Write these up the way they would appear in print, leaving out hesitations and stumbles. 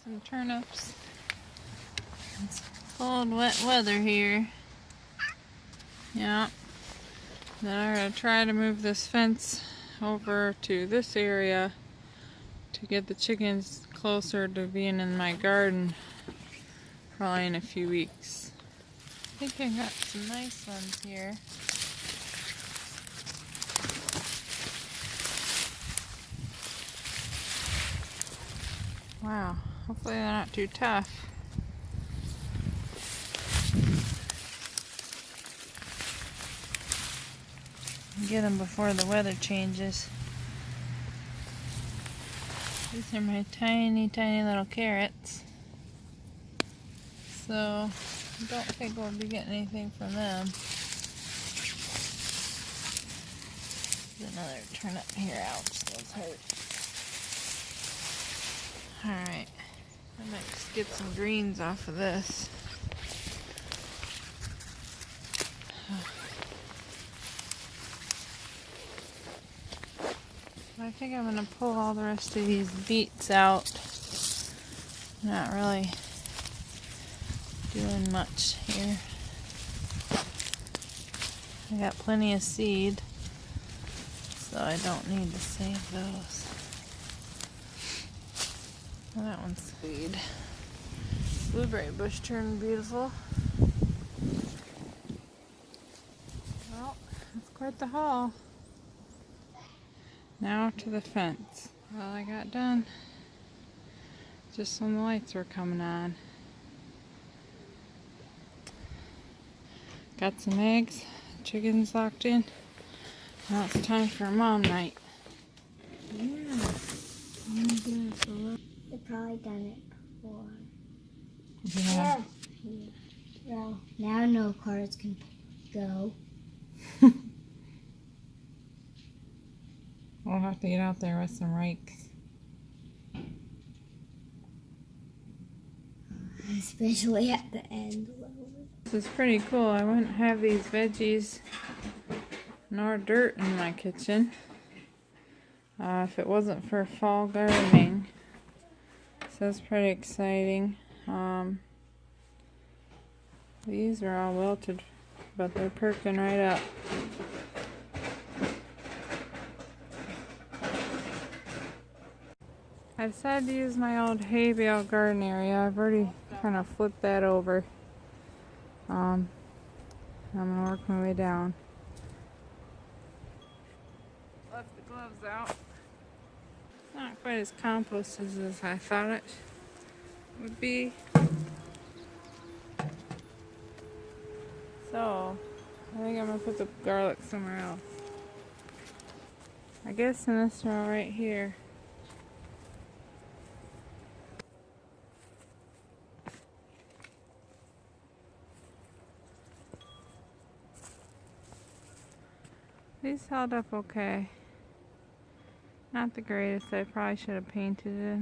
some turnips. It's cold, wet weather here. Yeah. Then I'm going to try to move this fence over to this area to get the chickens closer to being in my garden probably in a few weeks. I think I got some nice ones here. Wow, hopefully they're not too tough. Get them before the weather changes. These are my tiny, tiny little carrots. So, I don't think we'll be getting anything from them. There's another turnip here. Ouch, those hurt. Alright, I might just get some greens off of this. I think I'm going to pull all the rest of these beets out. Not really doing much here. I got plenty of seed, so I don't need to save those. Well, that one's sweet. Blueberry bush turned beautiful. Well, that's quite the haul. Now to the fence. Well, I got done just when the lights were coming on. Got some eggs, chickens locked in. Now it's time for mom night. Yeah. They've probably done it before. Yeah. Well, now no cars can go. We'll have to get out there with some rakes. Especially at the end. This is pretty cool. I wouldn't have these veggies nor dirt in my kitchen if it wasn't for fall gardening. So that's pretty exciting. These are all wilted, but they're perking right up. I decided to use my old hay bale garden area. I've already kind of flipped that over. I'm going to work my way down. Left the gloves out. It's not quite as composted as I thought it would be. So, I think I'm going to put the garlic somewhere else. I guess in this row right here. These held up okay. Not the greatest. I probably should have painted it.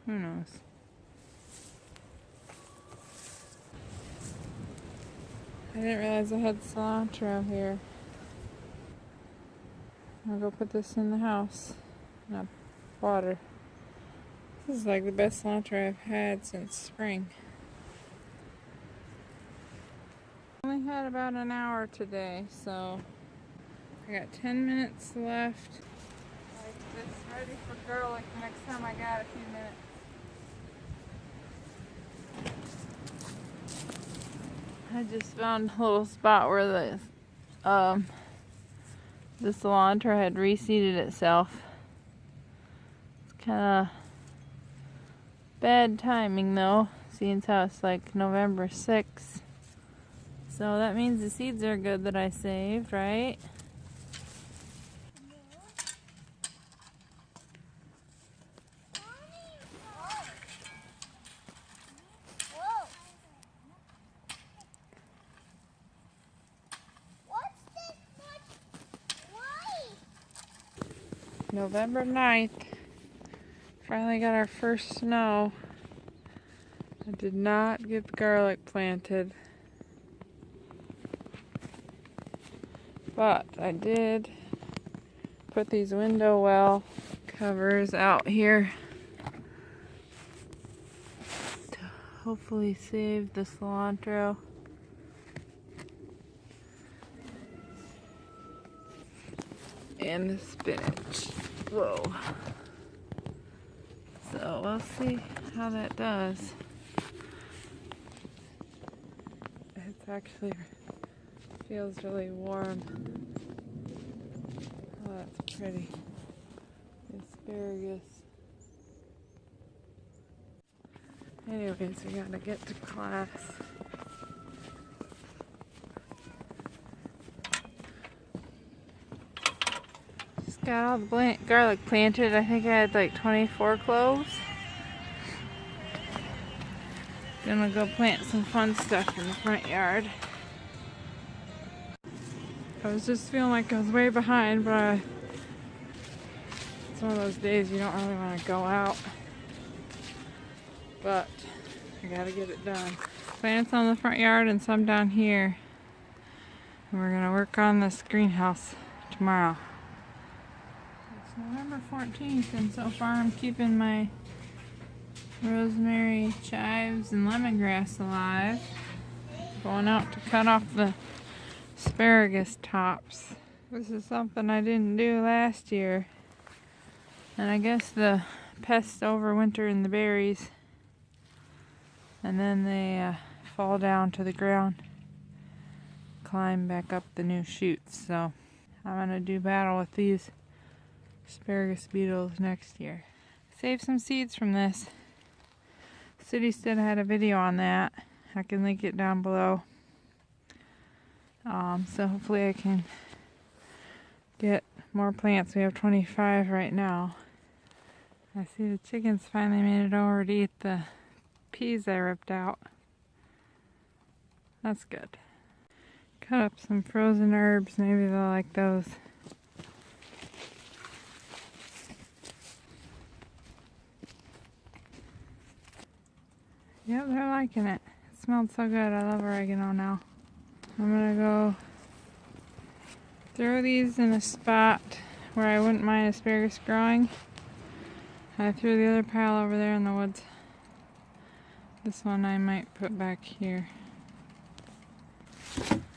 Who knows? I didn't realize I had cilantro here. I'll go put this in the house. Not water. This is like the best cilantro I've had since spring. Only had about an hour today, so I got 10 minutes left. Like this, ready for garlic next time I got a few minutes. I just found a little spot where the cilantro had reseeded itself. It's kind of bad timing though, seeing how it's like November 6th. So that means the seeds are good that I saved, right? November 9th. Finally got our first snow. I did not get the garlic planted. But I did put these window well covers out here. hopefully save the cilantro. And the spinach. Whoa. So we'll see how that does. It's actually feels really warm. Oh, that's pretty. The asparagus. Anyways, we gotta get to class. Just got all the garlic planted. I think I had like 24 cloves. Gonna go plant some fun stuff in the front yard. I was just feeling like I was way behind, but it's one of those days you don't really want to go out. But I gotta get it done. Plants on the front yard and some down here. And we're gonna work on this greenhouse tomorrow. It's November 14th and so far I'm keeping my rosemary, chives, and lemongrass alive. Going out to cut off the asparagus tops. This is something I didn't do last year. And I guess the pests overwinter in the berries. And then they fall down to the ground. Climb back up the new shoots. So I'm going to do battle with these asparagus beetles next year. Save some seeds from this. City Stead had a video on that. I can link it down below. So hopefully I can get more plants. We have 25 right now. I see the chickens finally made it over to eat the peas I ripped out. That's good. Cut up some frozen herbs. Maybe they'll like those. Yep, they're liking it. It smelled so good. I love oregano now. I'm gonna go throw these in a spot where I wouldn't mind asparagus growing. I threw the other pile over there in the woods. This one I might put back here.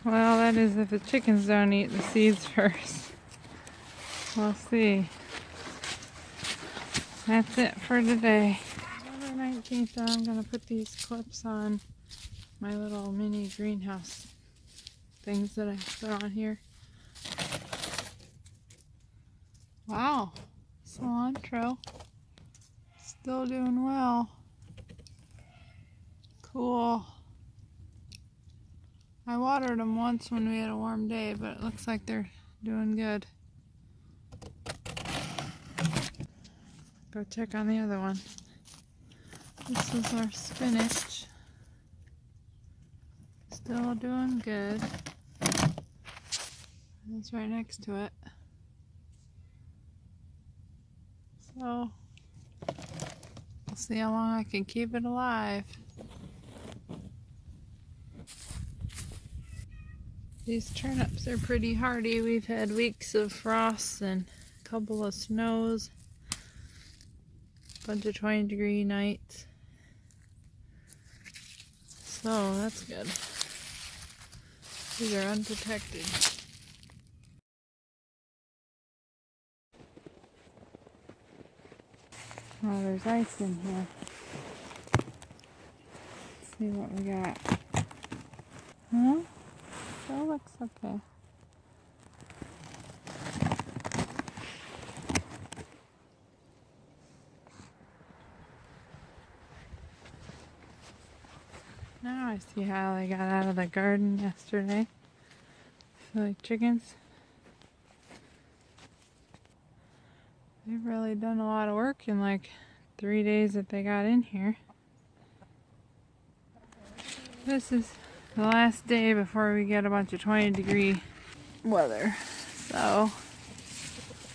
Well, that is if the chickens don't eat the seeds first. We'll see. That's it for today. October 19th, I'm going to put these clips on my little mini greenhouse things that I put on here. Wow, cilantro. Still doing well. Cool. I watered them once when we had a warm day, but it looks like they're doing good. Go check on the other one. This is our spinach. Still doing good. It's right next to it. So, we'll see how long I can keep it alive. These turnips are pretty hardy. We've had weeks of frost and a couple of snows. Bunch of 20-degree nights. So that's good. These are unprotected. Oh, there's ice in here. Let's see what we got. Huh? Still looks okay. Now I see how they got out of the garden yesterday. Silly chickens. They've really done a lot of work in like 3 days that they got in here. This is the last day before we get a bunch of 20-degree weather. So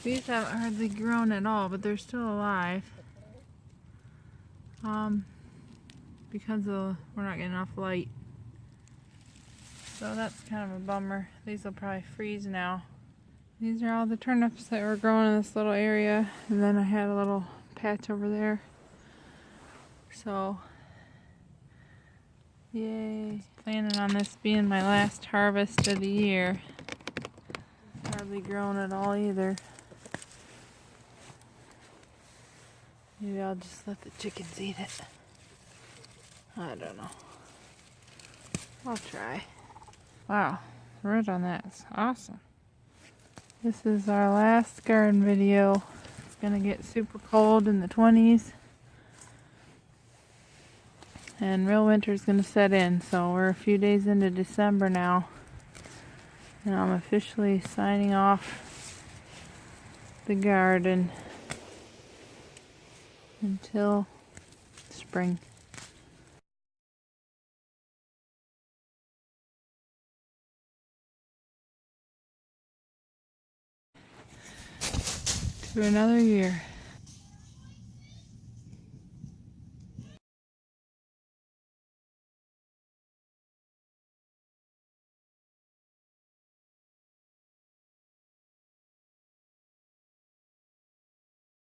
these haven't hardly grown at all, but they're still alive. Because we're not getting enough light. So that's kind of a bummer. These will probably freeze now. These are all the turnips that were growing in this little area, and then I had a little patch over there. So Yay. Planning on this being my last harvest of the year. Hardly grown at all either. Maybe I'll just let the chickens eat it. I don't know. I'll try. Wow, the root on that is awesome. This is our last garden video. It's gonna get super cold in the 20s. And real winter's gonna set in, so we're a few days into December now. And I'm officially signing off the garden until spring. To another year.